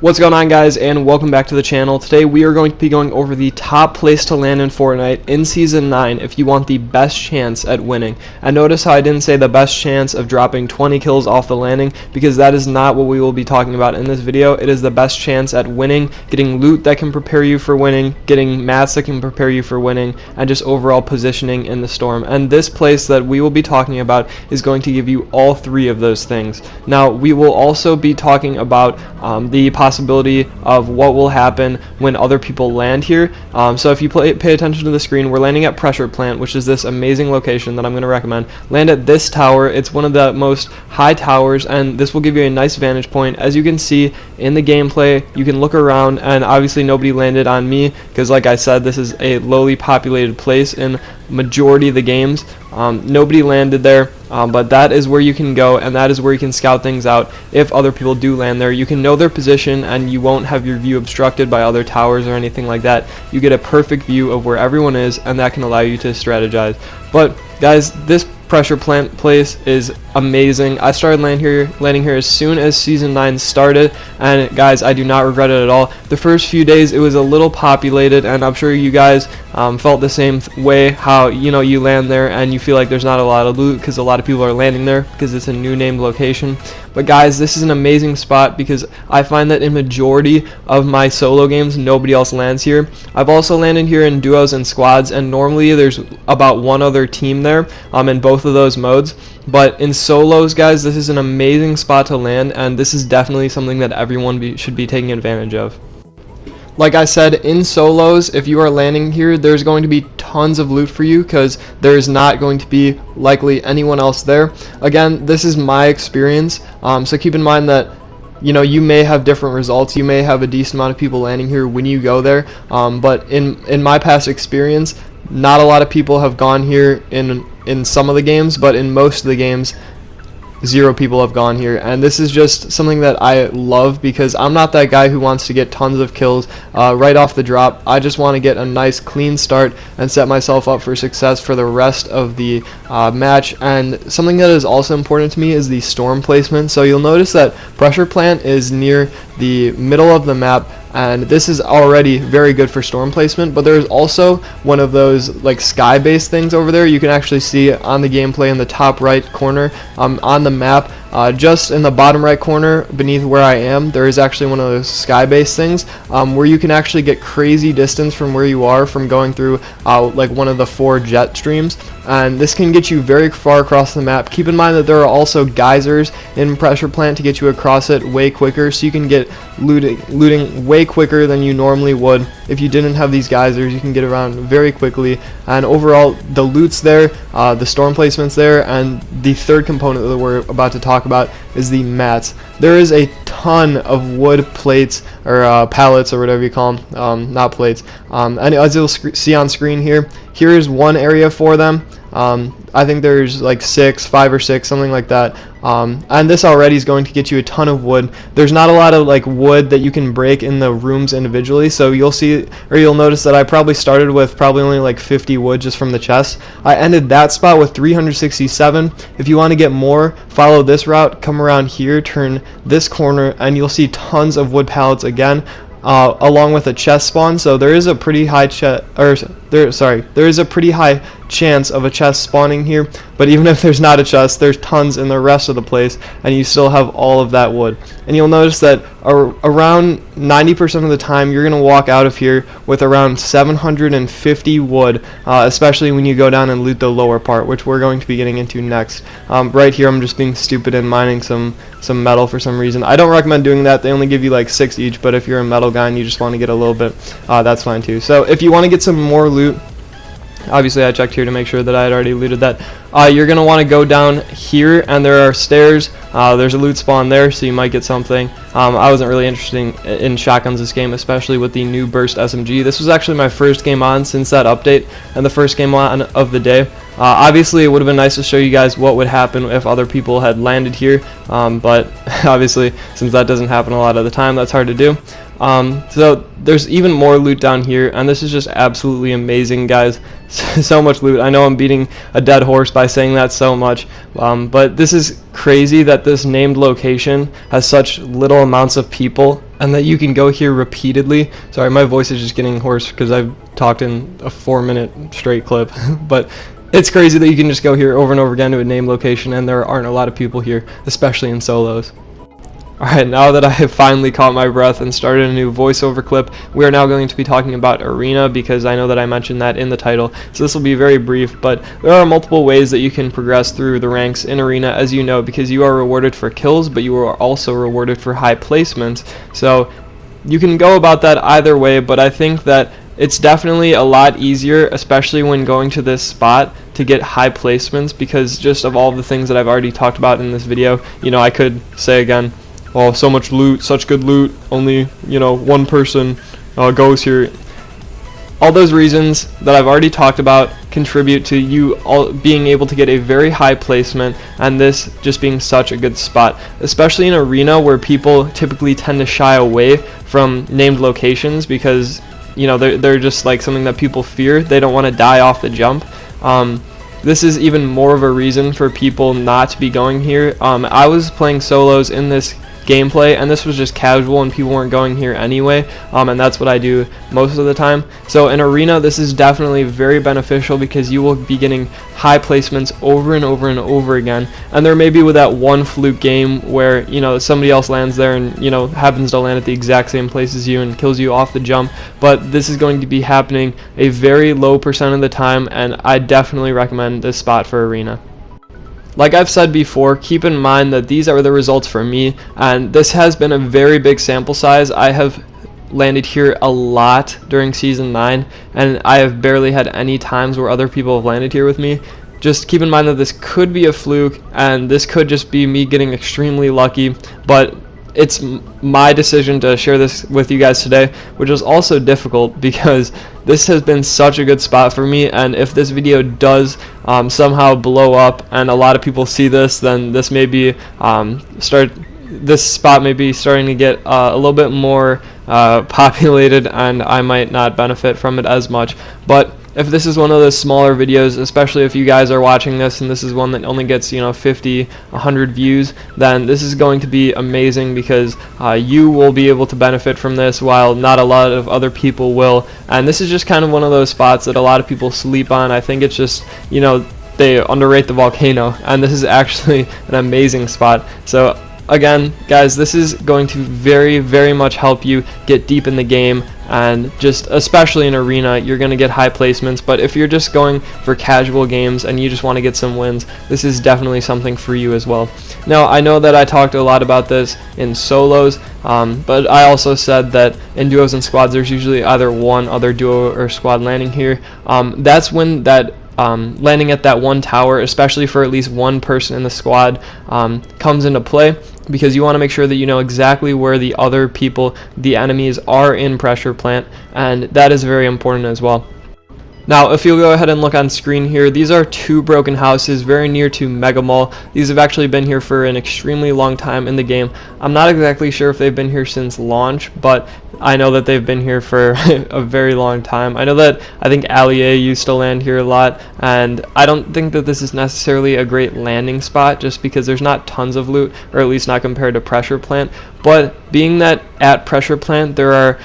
What's going on, guys, and welcome back to the channel. Today we are going to be going over the top place to land in Fortnite in Season 9 if you want the best chance at winning. And notice how I didn't say the best chance of dropping 20 kills off the landing, because that is not what we will be talking about in this video. It is the best chance at winning, getting loot that can prepare you for winning, getting mats that can prepare you for winning, and just overall positioning in the storm. And this place that we will be talking about is going to give you all three of those things. Now, we will also be talking about the possibility of what will happen when other people land here. So if you pay attention to the screen, we're landing at Pressure Plant, which is this amazing location that I'm going to recommend. Land at this tower. It's one of the most high towers, and this will give you a nice vantage point. As you can see in the gameplay, you can look around, and obviously nobody landed on me because, like I said, this is a lowly populated place in majority of the games. Nobody landed there, but that is where you can go, and that is where you can scout things out. If other people do land there, you can know their position, and you won't have your view obstructed by other towers or anything like that. You get a perfect view of where everyone is, and that can allow you to strategize. But guys, this Pressure Plant place is amazing. I started landing here as soon as Season 9 started, and guys, I do not regret it at all. The first few days it was a little populated, and I'm sure you guys felt the same way, how you land there and you feel like there's not a lot of loot because a lot of people are landing there because it's a new named location. But guys, this is an amazing spot because I find that in majority of my solo games nobody else lands here. I've also landed here in duos and squads, and normally there's about one other team there in both of those modes. But in solos, guys, this is an amazing spot to land, and this is definitely something that everyone should be taking advantage of. Like I said, in solos, if you are landing here, there's going to be tons of loot for you because there is not going to be likely anyone else there. Again, this is my experience, so keep in mind that you may have different results. You may have a decent amount of people landing here when you go there, but in my past experience, not a lot of people have gone here in some of the games, but in most of the games, 0 people have gone here. And this is just something that I love because I'm not that guy who wants to get tons of kills right off the drop. I just want to get a nice clean start and set myself up for success for the rest of the match. And something that is also important to me is the storm placement. So you'll notice that Pressure Plant is near the middle of the map, and this is already very good for storm placement, but there's also one of those like sky-based things over there. You can actually see on the gameplay in the top right corner on the map, just in the bottom right corner beneath where I am, there is actually one of those sky-based things where you can actually get crazy distance from where you are from going through like one of the 4 jet streams, and this can get you very far across the map. Keep in mind that there are also geysers in Pressure Plant to get you across it way quicker, so you can get looting way quicker than you normally would. If you didn't have these geysers, you can get around very quickly, and overall the loot's there, the storm placement's there, and the third component that we're about to talk about is the mats. There is a ton of wood plates or pallets or whatever you call them, not plates, and as you'll see on screen here is one area for them. I think there's like 5 or 6, something like that, and this already is going to get you a ton of wood. There's not a lot of like wood that you can break in the rooms individually, so you'll notice that I probably started with only like 50 wood just from the chest. I ended that spot with 367. If you want to get more, follow this route, come around here, turn this corner, and you'll see tons of wood pallets again, along with a chest spawn. So there is a pretty high there is a pretty high chance of a chest spawning here, but even if there's not a chest, there's tons in the rest of the place, and you still have all of that wood. And you'll notice that around 90% of the time you're going to walk out of here with around 750 wood, especially when you go down and loot the lower part, which we're going to be getting into next. Right here I'm just being stupid and mining some metal for some reason. I don't recommend doing that. They only give you like 6 each, but if you're a metal guy and you just want to get a little bit, that's fine too. So if you want to get some more loot, obviously I checked here to make sure that I had already looted that. You're going to want to go down here, and there are stairs. There's a loot spawn there, so you might get something. I wasn't really interested in shotguns this game, especially with the new burst SMG. This was actually my first game on since that update, and the first game on of the day. Obviously, it would have been nice to show you guys what would happen if other people had landed here, but obviously, since that doesn't happen a lot of the time, that's hard to do. So there's even more loot down here, and this is just absolutely amazing, guys. So much loot. I know I'm beating a dead horse by saying that so much, but this is crazy that this named location has such little amounts of people and that you can go here repeatedly. Sorry, my voice is just getting hoarse because I've talked in a 4-minute straight clip. But it's crazy that you can just go here over and over again to a named location, and there aren't a lot of people here, especially in solos. Alright, now that I have finally caught my breath and started a new voiceover clip, we are now going to be talking about Arena, because I know that I mentioned that in the title, so this will be very brief. But there are multiple ways that you can progress through the ranks in Arena, as you know, because you are rewarded for kills, but you are also rewarded for high placements. So you can go about that either way, but I think that it's definitely a lot easier, especially when going to this spot, to get high placements, because just of all the things that I've already talked about in this video, you know, I could say again, well, so much loot, such good loot, only, you know, one person goes here. All those reasons that I've already talked about contribute to you all being able to get a very high placement, and this just being such a good spot, especially in Arena, where people typically tend to shy away from named locations because, you know, they're just like something that people fear. They don't want to die off the jump. This is even more of a reason for people not to be going here. I was playing solos in this gameplay, and this was just casual and people weren't going here anyway, and that's what I do most of the time. So in Arena, this is definitely very beneficial because you will be getting high placements over and over and over again, and there may be with that one fluke game where, you know, somebody else lands there and, you know, happens to land at the exact same place as you and kills you off the jump, but this is going to be happening a very low percent of the time, and I definitely recommend this spot for Arena. Like I've said before, keep in mind that these are the results for me, and this has been a very big sample size. I have landed here a lot during Season 9, and I have barely had any times where other people have landed here with me. Just keep in mind that this could be a fluke, and this could just be me getting extremely lucky, but it's my decision to share this with you guys today, which is also difficult because this has been such a good spot for me, and if this video does somehow blow up and a lot of people see this, then this may be this spot may be starting to get a little bit more populated, and I might not benefit from it as much. But if this is one of those smaller videos, especially if you guys are watching this and this is one that only gets, you know, 50, 100 views, then this is going to be amazing because you will be able to benefit from this while not a lot of other people will. And this is just kind of one of those spots that a lot of people sleep on. I think it's just, you know, they underrate the volcano, and this is actually an amazing spot. So again, guys, this is going to very, very much help you get deep in the game, and just especially in Arena, you're going to get high placements. But if you're just going for casual games and you just want to get some wins, this is definitely something for you as well. Now, I know that I talked a lot about this in solos, but I also said that in duos and squads, there's usually either one other duo or squad landing here. That's when that landing at that one tower, especially for at least one person in the squad, comes into play, because you want to make sure that you know exactly where the other people, the enemies, are in pressure plant, and that is very important as well. Now, if you'll go ahead and look on screen here, these are two broken houses very near to Mega Mall. These have actually been here for an extremely long time in the game. I'm not exactly sure if they've been here since launch, but I know that they've been here for a very long time. I know that I think Allier used to land here a lot, and I don't think that this is necessarily a great landing spot just because there's not tons of loot, or at least not compared to Pressure Plant. But being that at Pressure Plant there are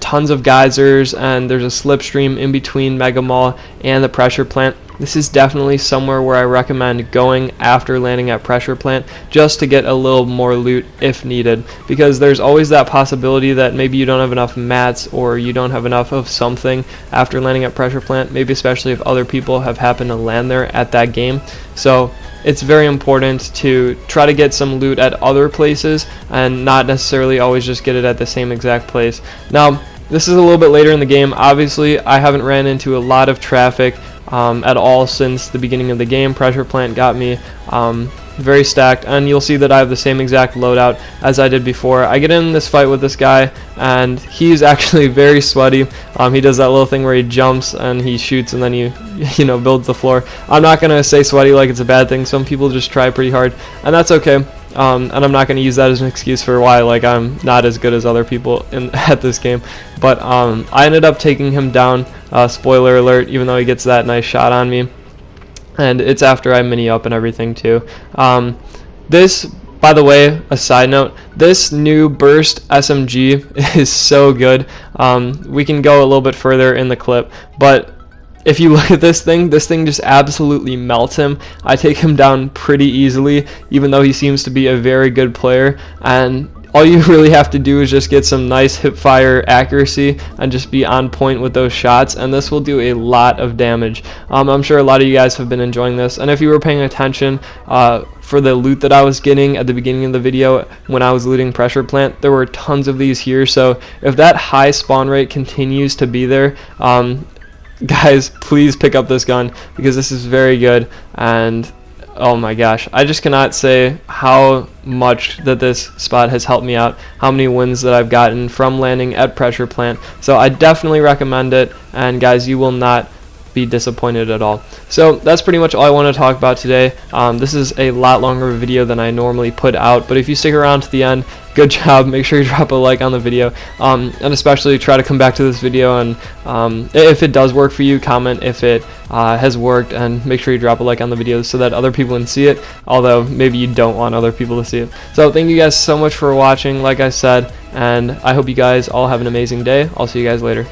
tons of geysers and there's a slipstream in between Mega Mall and the Pressure Plant, this is definitely somewhere where I recommend going after landing at Pressure Plant, just to get a little more loot if needed, because there's always that possibility that maybe you don't have enough mats or you don't have enough of something after landing at Pressure Plant, maybe especially if other people have happened to land there at that game. So it's very important to try to get some loot at other places and not necessarily always just get it at the same exact place. Now, this is a little bit later in the game. Obviously, I haven't ran into a lot of traffic at all since the beginning of the game. Pressure Plant got me very stacked, and you'll see that I have the same exact loadout as I did before. I get in this fight with this guy, and he's actually very sweaty. He does that little thing where he jumps and he shoots and then you know, builds the floor. I'm not gonna say sweaty like it's a bad thing. Some people just try pretty hard, and that's okay. And I'm not going to use that as an excuse for why like I'm not as good as other people at this game. But I ended up taking him down, spoiler alert, even though he gets that nice shot on me. And it's after I mini up and everything too. This By the way, a side note, this new burst SMG is so good. We can go a little bit further in the clip, but if you look at this thing just absolutely melts him. I take him down pretty easily, even though he seems to be a very good player, and all you really have to do is just get some nice hip fire accuracy and just be on point with those shots, and this will do a lot of damage. I'm sure a lot of you guys have been enjoying this, and if you were paying attention for the loot that I was getting at the beginning of the video when I was looting pressure plant, there were tons of these here. So if that high spawn rate continues to be there, guys, please pick up this gun because this is very good. And oh my gosh, I just cannot say how much that this spot has helped me out, how many wins that I've gotten from landing at pressure plant. So I definitely recommend it, and guys, you will not be disappointed at all. So that's pretty much all I want to talk about today. This is a lot longer video than I normally put out, but if you stick around to the end, good job. Make sure you drop a like on the video, and especially try to come back to this video, and if it does work for you, comment if it has worked, and make sure you drop a like on the video so that other people can see it, although maybe you don't want other people to see it. So thank you guys so much for watching, like I said, and I hope you guys all have an amazing day. I'll see you guys later.